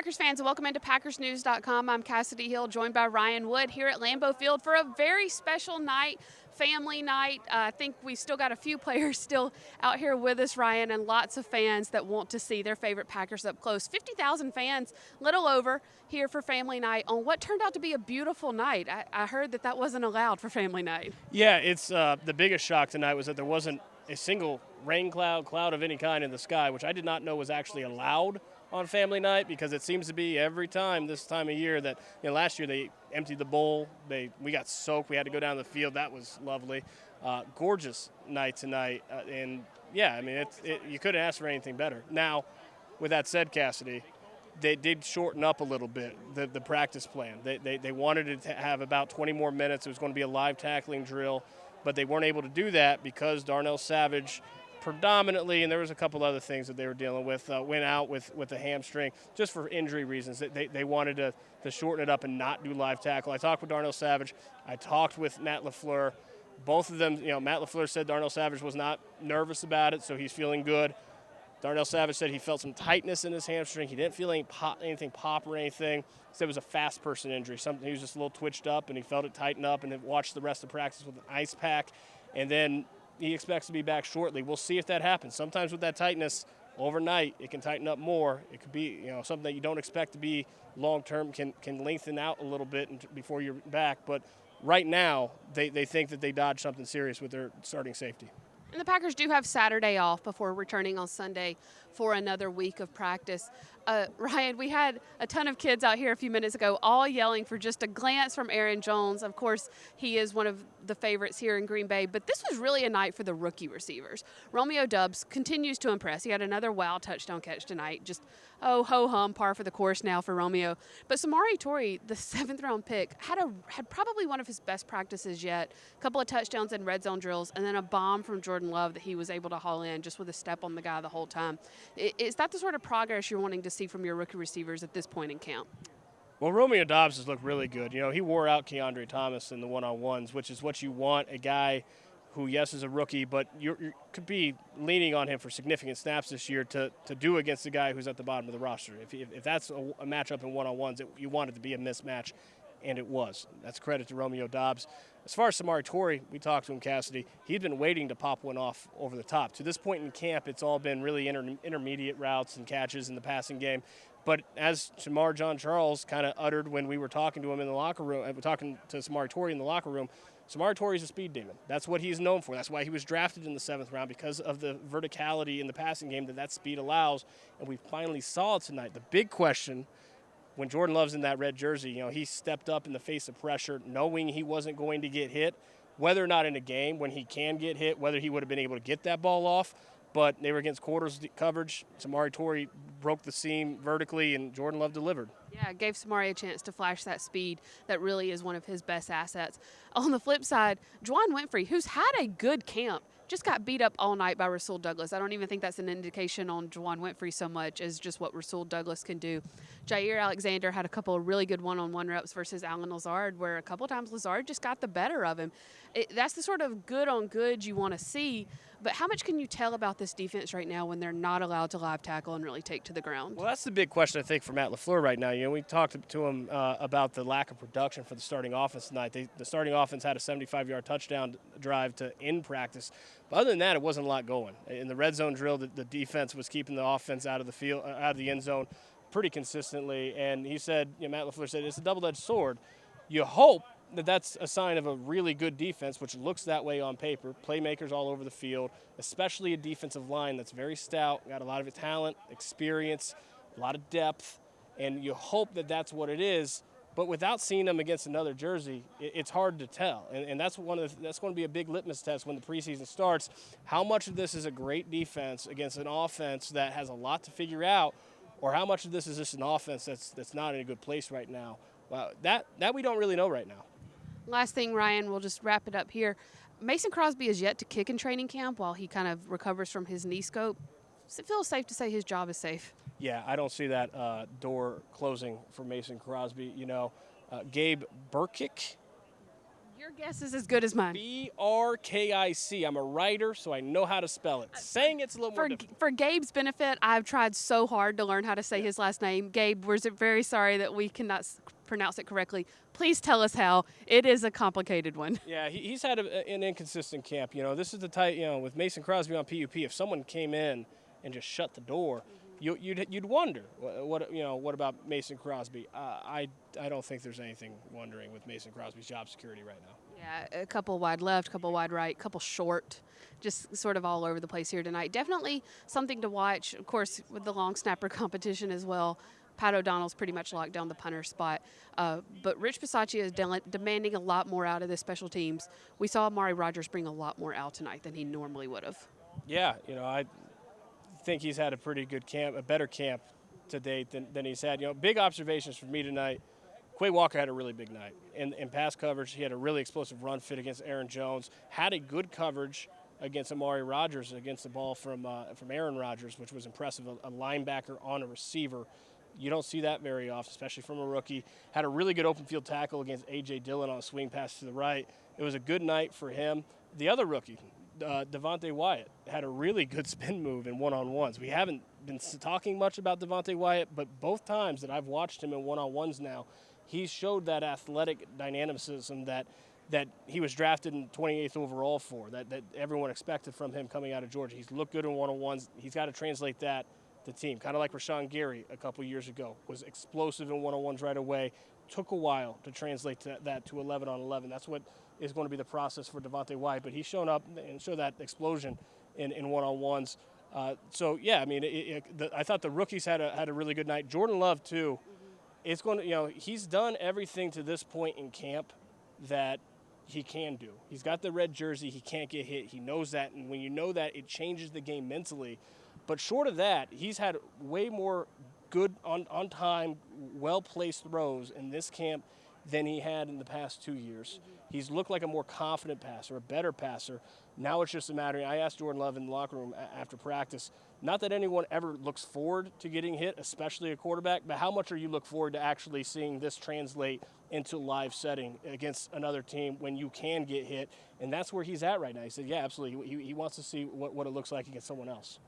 Packers fans, and welcome into PackersNews.com. I'm Kassidy Hill, joined by Ryan Wood here at Lambeau Field for a very special night, family night. I think we still got a few players still out here with us, Ryan, and lots of fans that want to see their favorite Packers up close. 50,000 fans, little over, here for family night on what turned out to be a beautiful night. I heard that wasn't allowed for family night. Yeah, it's the biggest shock tonight was that there wasn't a single rain cloud of any kind in the sky, which I did not know was actually allowed on family night, because it seems to be every time this time of year that, last year they emptied the bowl, we got soaked, we had to go down the field. That was lovely. Gorgeous night tonight, and yeah, I mean you couldn't ask for anything better. Now, with that said, Kassidy, they did shorten up a little bit the practice plan. They wanted it to have about 20 more minutes. It was going to be a live tackling drill, but they weren't able to do that because Darnell Savage predominantly, and there was a couple other things that they were dealing with, went out with a hamstring just for injury reasons. They wanted to shorten it up and not do live tackle. I talked with Darnell Savage. I talked with Matt LaFleur. Both of them, Matt LaFleur said Darnell Savage was not nervous about it, so he's feeling good. Darnell Savage said he felt some tightness in his hamstring. He didn't feel anything pop or anything. He said it was a fast person injury. He was just a little twitched up, and he felt it tighten up, and then watched the rest of practice with an ice pack. And then he expects to be back shortly. We'll see if that happens. Sometimes with that tightness, overnight, it can tighten up more. It could be, something that you don't expect to be long-term can lengthen out a little bit before you're back. But right now, they think that they dodged something serious with their starting safety. And the Packers do have Saturday off before returning on Sunday for another week of practice. Ryan, we had a ton of kids out here a few minutes ago all yelling for just a glance from Aaron Jones. Of course, he is one of the favorites here in Green Bay, but this was really a night for the rookie receivers. Romeo Doubs continues to impress. He had another wow touchdown catch tonight. Just, ho-hum, par for the course now for Romeo. But Samori Toure, the 7th-round pick, had probably one of his best practices yet. A couple of touchdowns in red zone drills, and then a bomb from Jordan Love that he was able to haul in just with a step on the guy the whole time. Is that the sort of progress you're wanting to see from your rookie receivers at this point in camp? Well, Romeo Doubs has looked really good. He wore out Keandre Thomas in the one-on-ones, which is what you want, a guy who, yes, is a rookie, but you could be leaning on him for significant snaps this year to do against a guy who's at the bottom of the roster. If that's a matchup in one-on-ones, you want it to be a mismatch, and it was. That's credit to Romeo Doubs. As far as Samori Toure, we talked to him, Kassidy. He'd been waiting to pop one off over the top. To this point in camp, it's all been really intermediate routes and catches in the passing game. But as Shamar John Charles kind of uttered when we were talking to him in the locker room, talking to Samori Toure in the locker room, Samori Toure is a speed demon. That's what he's known for. That's why he was drafted in the 7th round, because of the verticality in the passing game that speed allows. And we finally saw it tonight. The big question, when Jordan Love's in that red jersey, he stepped up in the face of pressure, knowing he wasn't going to get hit, whether or not in a game when he can get hit, whether he would have been able to get that ball off. But they were against quarters coverage. Samori Toure broke the seam vertically, and Jordan Love delivered. Yeah, it gave Samori a chance to flash that speed that really is one of his best assets. On the flip side, Juwan Winfrey, who's had a good camp, just got beat up all night by Rasul Douglas. I don't even think that's an indication on Juwan Winfrey so much as just what Rasul Douglas can do. Jair Alexander had a couple of really good one-on-one reps versus Allen Lazard, where a couple times Lazard just got the better of him. That's the sort of good-on-good you want to see. But how much can you tell about this defense right now when they're not allowed to live tackle and really take to the ground? Well, that's the big question, I think, for Matt LaFleur right now. We talked to him about the lack of production for the starting offense tonight. The starting offense had a 75-yard touchdown drive to end practice. But other than that, it wasn't a lot going. In the red zone drill, the defense was keeping the offense out of the field, out of the end zone pretty consistently. And he said, Matt LaFleur said, it's a double-edged sword. You hope that's a sign of a really good defense, which looks that way on paper. Playmakers all over the field, especially a defensive line that's very stout, got a lot of talent, experience, a lot of depth, and you hope that that's what it is. But without seeing them against another jersey, it's hard to tell. And that's that's going to be a big litmus test when the preseason starts. How much of this is a great defense against an offense that has a lot to figure out, or how much of this is just an offense that's not in a good place right now? Well, that we don't really know right now. Last thing, Ryan, we'll just wrap it up here. Mason Crosby is yet to kick in training camp while he kind of recovers from his knee scope. Does it feel safe to say his job is safe? Yeah, I don't see that door closing for Mason Crosby. Gabe Burkick. Your guess is as good as mine. Brkic. I'm a writer, so I know how to spell it. Saying it's a little more difficult. For Gabe's benefit, I've tried so hard to learn how to say his last name. Gabe, we're very sorry that we cannot pronounce it correctly. Please tell us how. It is a complicated one. Yeah, he's had an inconsistent camp. This is the type, with Mason Crosby on PUP, if someone came in and just shut the door, you'd wonder what about Mason Crosby. I don't think there's anything wondering with Mason Crosby's job security right now. Yeah, a couple wide left, couple wide right, couple short, just sort of all over the place here tonight. Definitely something to watch, of course, with the long snapper competition as well. Pat O'Donnell's pretty much locked down the punter spot. But Rich Bisaccia is demanding a lot more out of the special teams. We saw Amari Rogers bring a lot more out tonight than he normally would have. Yeah, I think he's had a pretty good camp, a better camp to date than he's had. Big observations for me tonight. Quay Walker had a really big night. In pass coverage, he had a really explosive run fit against Aaron Jones. Had a good coverage against Amari Rogers, against the ball from Aaron Rodgers, which was impressive. A linebacker on a receiver. You don't see that very often, especially from a rookie. Had a really good open field tackle against A.J. Dillon on a swing pass to the right. It was a good night for him. The other rookie, Devontae Wyatt, had a really good spin move in one-on-ones. We haven't been talking much about Devontae Wyatt, but both times that I've watched him in one-on-ones now, he's showed that athletic dynamicism that he was drafted in 28th overall for, that everyone expected from him coming out of Georgia. He's looked good in one-on-ones. He's got to translate that to the team. Kind of like Rashawn Gary a couple years ago. Was explosive in one-on-ones right away. Took a while to translate that to 11-on-11. That's what is going to be the process for Devontae Wyatt. But he's shown up and showed that explosion in one-on-ones. So, yeah, I mean, I thought the rookies had a really good night. Jordan Love, too. It's going to, he's done everything to this point in camp that he can do. He's got the red jersey. He can't get hit. He knows that. And when you know that, it changes the game mentally. But short of that, he's had way more good, on time, well-placed throws in this camp than he had in the past 2 years. He's looked like a more confident passer, a better passer. Now it's just a matter, I asked Jordan Love in the locker room after practice, not that anyone ever looks forward to getting hit, especially a quarterback, but how much are you look forward to actually seeing this translate into live setting against another team when you can get hit? And that's where he's at right now. He said, yeah, absolutely. He wants to see what it looks like against someone else.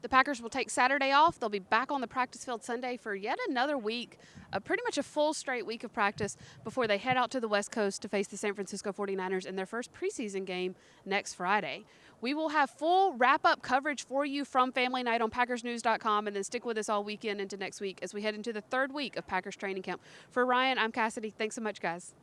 The Packers will take Saturday off. They'll be back on the practice field Sunday for yet another week, pretty much a full straight week of practice before they head out to the West Coast to face the San Francisco 49ers in their first preseason game next Friday. We will have full wrap-up coverage for you from Family Night on PackersNews.com, and then stick with us all weekend into next week as we head into the third week of Packers training camp. For Ryan, I'm Kassidy. Thanks so much, guys.